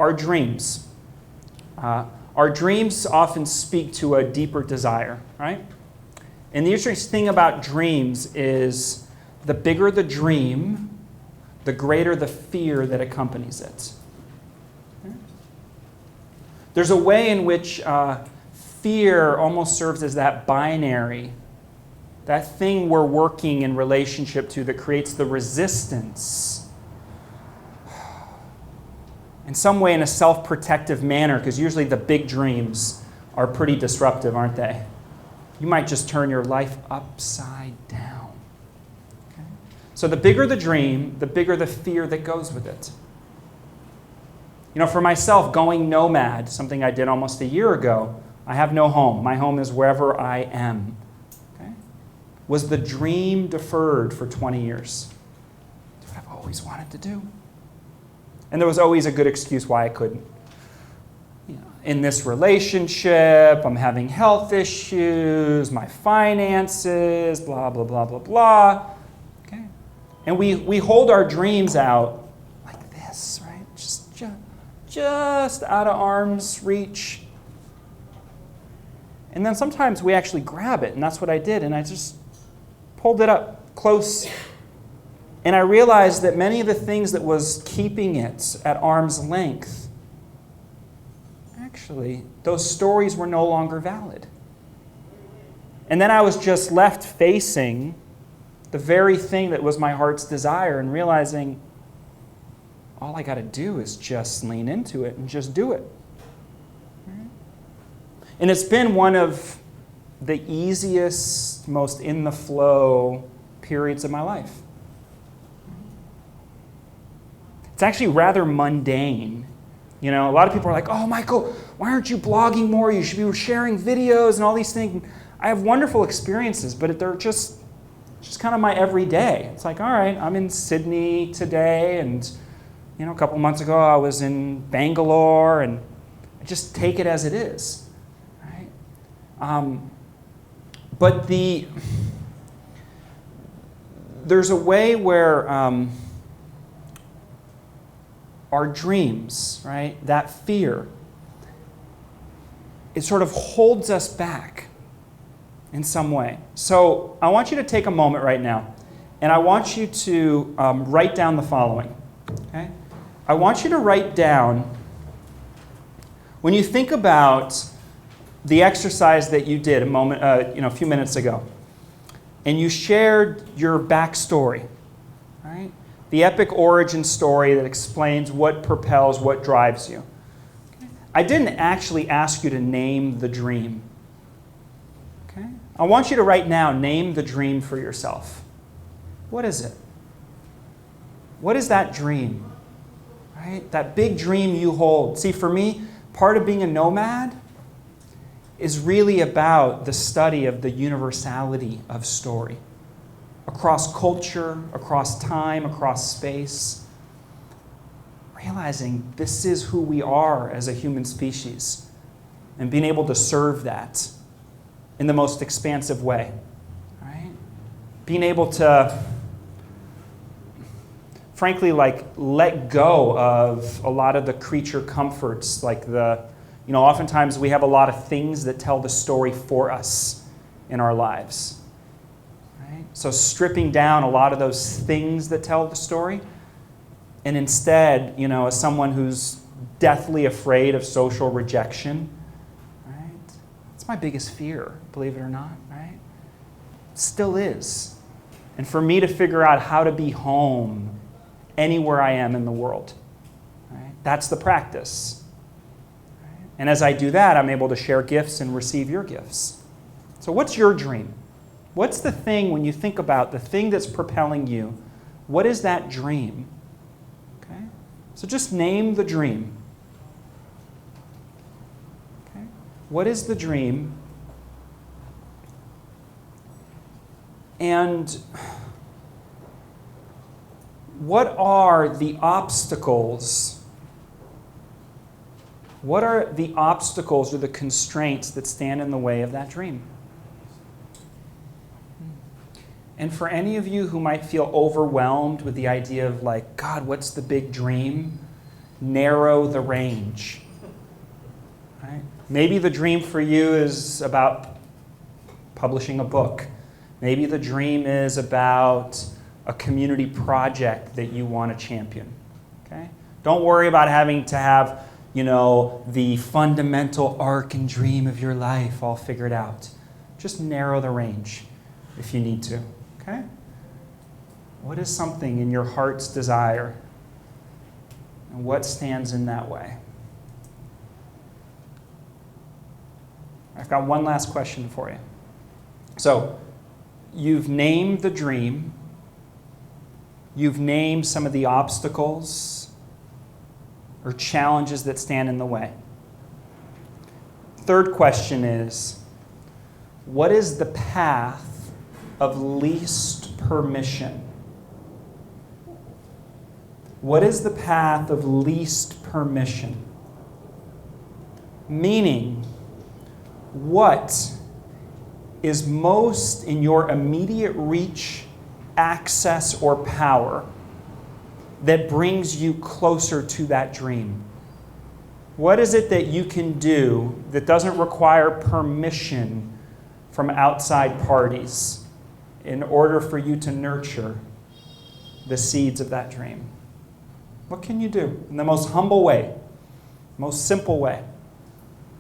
our dreams. Our dreams often speak to a deeper desire, right? And the interesting thing about dreams is the bigger the dream, the greater the fear that accompanies it. There's a way in which fear almost serves as that binary, that thing we're working in relationship to that creates the resistance. In some way, in a self-protective manner, because usually the big dreams are pretty disruptive, aren't they? You might just turn your life upside down. Okay? So the bigger the dream, the bigger the fear that goes with it. You know, for myself, going nomad, something I did almost a year ago, I have no home. My home is wherever I am. Okay? Was the dream deferred for 20 years? It's what I've always wanted to do. And there was always a good excuse why I couldn't. You know, in this relationship, I'm having health issues, my finances, blah, blah, blah, blah, blah. Okay? And we hold our dreams out like this, right? Just out of arm's reach. And then sometimes we actually grab it, and that's what I did, and I just pulled it up close. And I realized that many of the things that was keeping it at arm's length, actually, those stories were no longer valid. And then I was just left facing the very thing that was my heart's desire and realizing all I got to do is just lean into it and just do it. And it's been one of the easiest, most in the flow periods of my life. It's actually rather mundane. You know, a lot of people are like, oh, Michael, why aren't you blogging more? You should be sharing videos and all these things. I have wonderful experiences, but they're just kind of my everyday. It's like, all right, I'm in Sydney today, and you know, a couple months ago I was in Bangalore, and I just take it as it is. Right? But there's a way where our dreams, right, that fear, it sort of holds us back in some way. So I want you to take a moment right now, and I want you to write down the following. Okay? I want you to write down, when you think about the exercise that you did a few minutes ago, and you shared your backstory, right? The epic origin story that explains what propels, what drives you. Okay? I didn't actually ask you to name the dream. Okay? I want you to right now name the dream for yourself. What is it? What is that dream? Right? That big dream you hold. See, for me, part of being a nomad is really about the study of the universality of story. Across culture, across time, across space. Realizing this is who we are as a human species. And being able to serve that in the most expansive way. Right? Being able to, frankly, let go of a lot of the creature comforts, oftentimes we have a lot of things that tell the story for us in our lives. Right? So stripping down a lot of those things that tell the story, and instead, as someone who's deathly afraid of social rejection, right? That's my biggest fear, believe it or not, right? It still is. And for me to figure out how to be home anywhere I am in the world, right? That's the practice. And as I do that, I'm able to share gifts and receive your gifts. So what's your dream? What's the thing, when you think about the thing that's propelling you, what is that dream? Okay? So just name the dream. Okay? What is the dream? And what are the obstacles? What are the obstacles or the constraints that stand in the way of that dream? And for any of you who might feel overwhelmed with the idea of God, what's the big dream? narrow the range. Right? Maybe the dream for you is about publishing a book. Maybe the dream is about a community project that you want to champion. Okay? Don't worry about having to have, the fundamental arc and dream of your life all figured out. Just narrow the range if you need to. Okay? What is something in your heart's desire? And what stands in that way? I've got one last question for you. So, you've named the dream. You've named some of the obstacles or challenges that stand in the way. Third question is, what is the path of least permission? What is the path of least permission? Meaning, what is most in your immediate reach, access, or power that brings you closer to that dream? What is it that you can do that doesn't require permission from outside parties in order for you to nurture the seeds of that dream? What can you do in the most humble way, most simple way?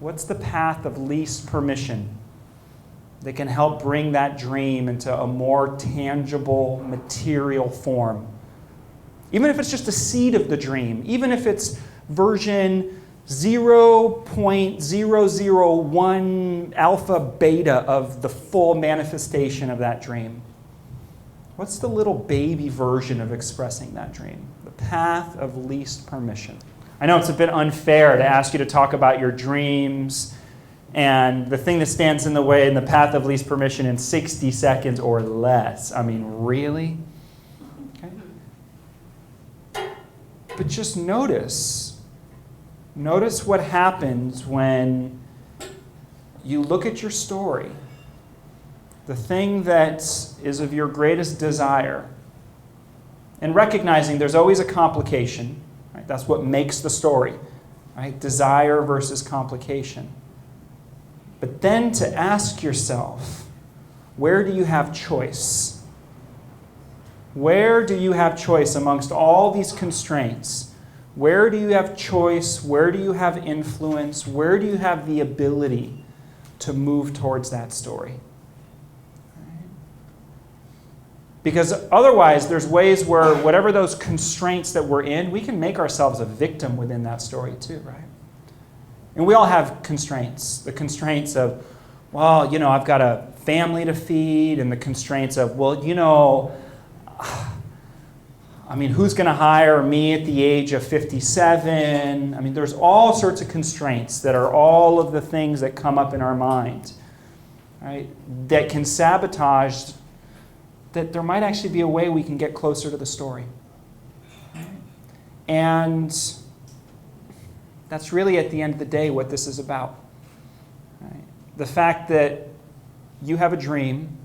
What's the path of least permission that can help bring that dream into a more tangible, material form? Even if it's just a seed of the dream, even if it's version 0.001 alpha beta of the full manifestation of that dream. What's the little baby version of expressing that dream? The path of least permission. I know it's a bit unfair to ask you to talk about your dreams and the thing that stands in the way in the path of least permission in 60 seconds or less. I mean, really? Okay. But just notice what happens when you look at your story, the thing that is of your greatest desire, and recognizing there's always a complication. Right? That's what makes the story. Right? Desire versus complication. But then to ask yourself, where do you have choice? Where do you have choice amongst all these constraints? Where do you have choice? Where do you have influence? Where do you have the ability to move towards that story? Right? Because otherwise, there's ways where whatever those constraints that we're in, we can make ourselves a victim within that story too, right? And we all have constraints. The constraints of, well, I've got a family to feed, and the constraints of, who's going to hire me at the age of 57? There's all sorts of constraints that are all of the things that come up in our mind, right? That can sabotage that there might actually be a way we can get closer to the story. Right? And that's really, at the end of the day, what this is about. Right? The fact that you have a dream,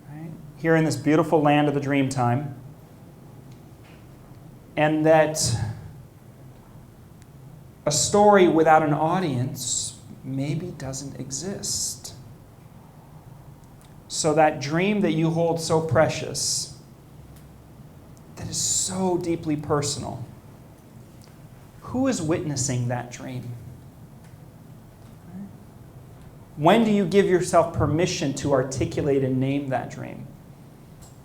right? Here in this beautiful land of the dream time, and that a story without an audience maybe doesn't exist. So that dream that you hold so precious, that is so deeply personal, who is witnessing that dream? When do you give yourself permission to articulate and name that dream?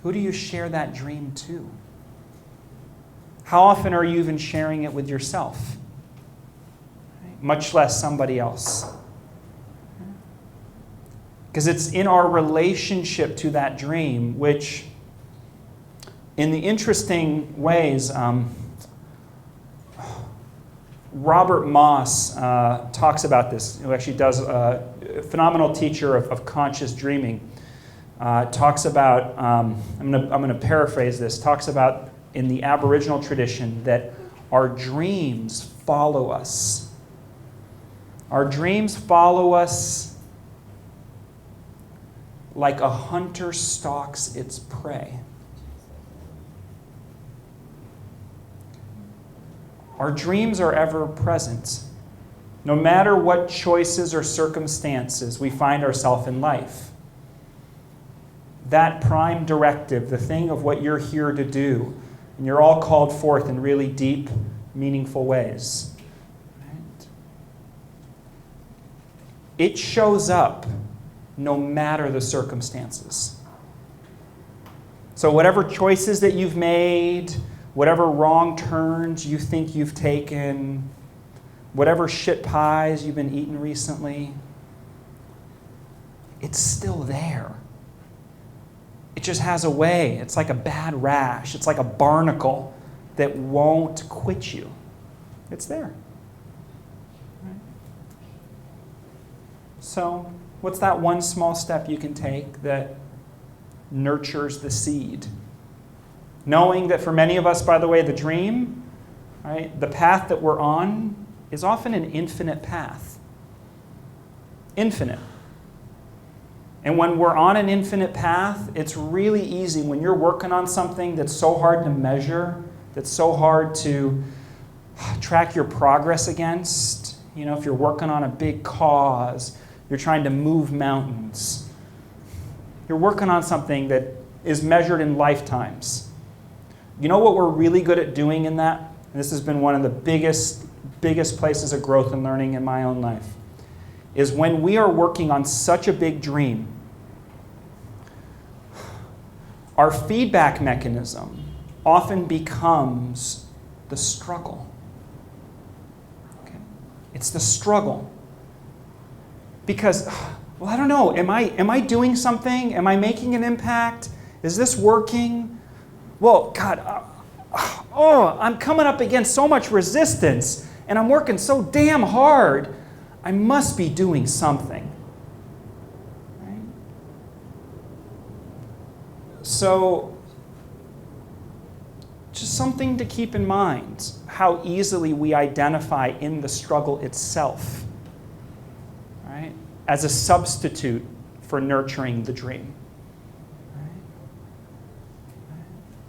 Who do you share that dream to? How often are you even sharing it with yourself? Much less somebody else. Because it's in our relationship to that dream, which, in the interesting ways, Robert Moss talks about this, who actually does a phenomenal teacher of conscious dreaming. Talks about, I'm going to paraphrase this, talks about in the Aboriginal tradition that our dreams follow us. Our dreams follow us like a hunter stalks its prey. Our dreams are ever present. No matter what choices or circumstances we find ourselves in life, that prime directive, the thing of what you're here to do, and you're all called forth in really deep, meaningful ways. Right? It shows up no matter the circumstances. So whatever choices that you've made, whatever wrong turns you think you've taken, whatever shit pies you've been eating recently, it's still there. It just has a way. It's like a bad rash. It's like a barnacle that won't quit you. It's there. Right? So, what's that one small step you can take that nurtures the seed? Knowing that for many of us, by the way, the dream, right, the path that we're on is often an infinite path. Infinite. And when we're on an infinite path, it's really easy when you're working on something that's so hard to measure, that's so hard to track your progress against. You know, if you're working on a big cause, you're trying to move mountains. You're working on something that is measured in lifetimes. You know what we're really good at doing in that? And this has been one of the biggest places of growth and learning in my own life, is when we are working on such a big dream, our feedback mechanism often becomes the struggle. Okay? It's the struggle. Because, well, I don't know, am I doing something? Am I making an impact? Is this working? Well, God, I'm coming up against so much resistance, and I'm working so damn hard. I must be doing something. Right? So, just something to keep in mind, how easily we identify in the struggle itself, right, as a substitute for nurturing the dream. Right?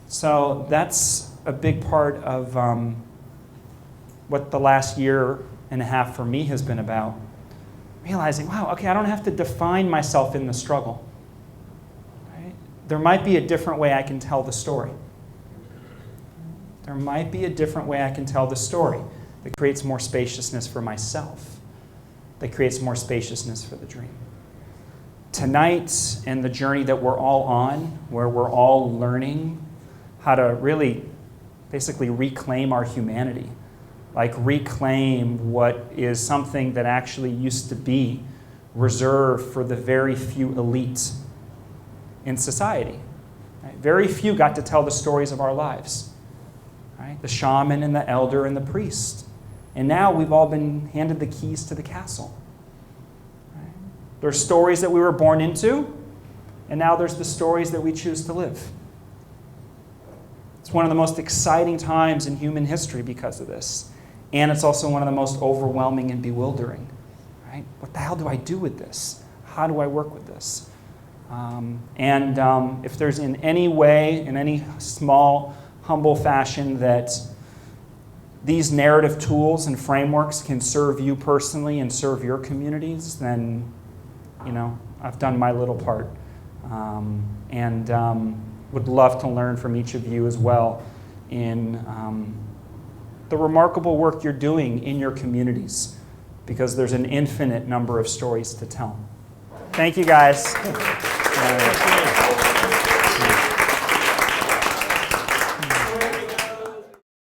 So that's a big part of what the last year and a half for me has been about. Realizing, wow, okay, I don't have to define myself in the struggle. Right? There might be a different way I can tell the story. There might be a different way I can tell the story that creates more spaciousness for myself, that creates more spaciousness for the dream. Tonight, and the journey that we're all on, where we're all learning how to really basically reclaim our humanity, like reclaim what is something that actually used to be reserved for the very few elites in society. Right? Very few got to tell the stories of our lives. Right? The shaman and the elder and the priest. And now we've all been handed the keys to the castle. Right? There's stories that we were born into, and now there's the stories that we choose to live. It's one of the most exciting times in human history because of this. And it's also one of the most overwhelming and bewildering. Right? What the hell do I do with this? How do I work with this? If there's in any way, in any small, humble fashion that these narrative tools and frameworks can serve you personally and serve your communities, then, I've done my little part. Would love to learn from each of you as well in the remarkable work you're doing in your communities, because there's an infinite number of stories to tell. Thank you, guys.